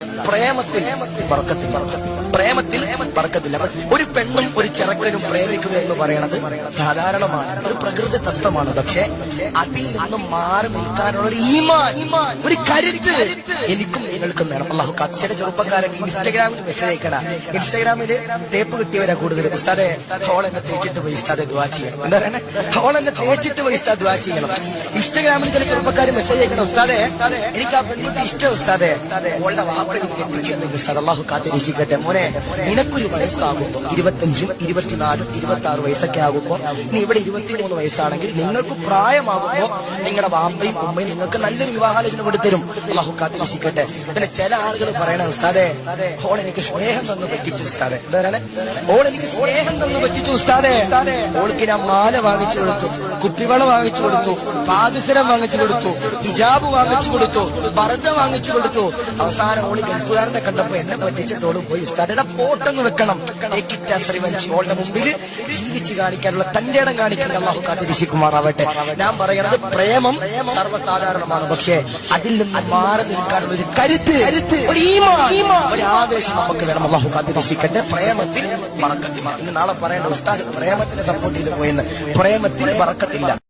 പ്രേമത്തിൽ ബർക്കത്തില്ല. ഒരു പെണ്ണും ഒരു ചെറുക്കനും പ്രേമിക്കുക എന്ന് പറയുന്നത് സാധാരണമാണ്, ഒരു പ്രകൃതി തത്വമാണ്. പക്ഷെ അതിൽ നിന്നും മാറി നിൽക്കാനുള്ള ഒരു ഈമാൻ, ഒരു കരുത്ത് എനിക്കും നിങ്ങൾക്കും വേണം. അല്ലാഹു ചില ചെറുപ്പക്കാരൻ ഇൻസ്റ്റാഗ്രാമിൽ മെസ്സേജ് അയക്കണ, ഇൻസ്റ്റാഗ്രാമില് തേപ്പ് കിട്ടിയവരാ കൂടുതൽ. ഉസ്താദെ ഹോളെന്നെ തേച്ചിട്ട് പോയി ഉസ്താദെ ദുആ ചെയ്യണം. എന്താ പറയണേ? ഹോളെന്നെ തേച്ചിട്ട് പോയി ഉസ്താദ് ദുആ ചെയ്യണം. ഇൻസ്റ്റാഗ്രാമിൽ ചില ചെറുപ്പക്കാർ മെസ്സേജ് അയക്കണം, ഉസ്താദെ എനിക്ക് ആ പെണ്ണിന്റെ ഇഷ്ടം ഉസ്താദെ, ഓളുടെ വാപ്പടി അല്ലാഹു കാത്തിരിക്കട്ടെ. മോനെ, നിനക്കൊരു വയസ്സാകുമ്പോ 25, 24, 26 വയസ്സൊക്കെ ആകുമ്പോ, നീ ഇവിടെ 23 വയസ്സാണെങ്കിൽ നിങ്ങൾക്ക് പ്രായമാകുമ്പോ നിങ്ങളുടെ വാപ്പയും ഉമ്മയും നിങ്ങൾക്ക് നല്ലൊരു വിവാഹാലോചന കൊടുത്തരും. അല്ലാഹു കാത്തിരിക്കട്ടെ. പിന്നെ ചില ആളുകൾ പറയണ, ഉസ്താദെ ഓൾ എനിക്ക് സ്നേഹം തന്നു പറ്റിച്ചു ഉസ്താദെ. എന്താ പറയണേ? ഓൾ എനിക്ക് സ്നേഹം തന്നു പറ്റിച്ചു ഉസ്താദെ. ഓൾക്ക് ഞാൻ മാല വാങ്ങിച്ചു കൊടുത്തു, കുപ്പിവള വാങ്ങിച്ചു കൊടുത്തു, പാദസരം വാങ്ങിച്ചു കൊടുത്തു, ഹിജാബ് വാങ്ങിച്ചു കൊടുത്തു, പർദ്ദ വാങ്ങിച്ചു കൊടുത്തു. അവസാനം ഓള് ഗൾഫുകാരനെ കണ്ടപ്പോ എന്നെ പറ്റിച്ചിട്ടോള് പോയി ഉസ്താദയുടെ ഫോട്ടൊന്ന് വെക്കണം. ഓളുടെ മുമ്പിൽ ജീവിച്ച് കാണിക്കാനുള്ള തന്റെ ഇടം കാണിക്കാൻ അല്ലാഹു കാത്തിരിക്കുമാറാവട്ടെ. ഞാൻ പറയണത് പ്രേമം സർവ്വസാധാരണമാണ്. പക്ഷേ അതിൽ നിന്ന് മാറി നിൽക്കാനുള്ള ഒരു കരുത്ത്, ഒരു ഈമാൻ, ഒരു ആവേശം നമുക്ക് വേണം. അല്ലാഹു കാത്തിരിക്കട്ടെ. പ്രേമത്തിൽ ബർക്കത്തില്ല. ഇന്ന് നാളെ പറയേണ്ട, ഉസ്താദ് പ്രേമത്തിന് സപ്പോർട്ട് ചെയ്ത് പോയെന്ന്. പ്രേമത്തിൽ ബർക്കത്തില്ല.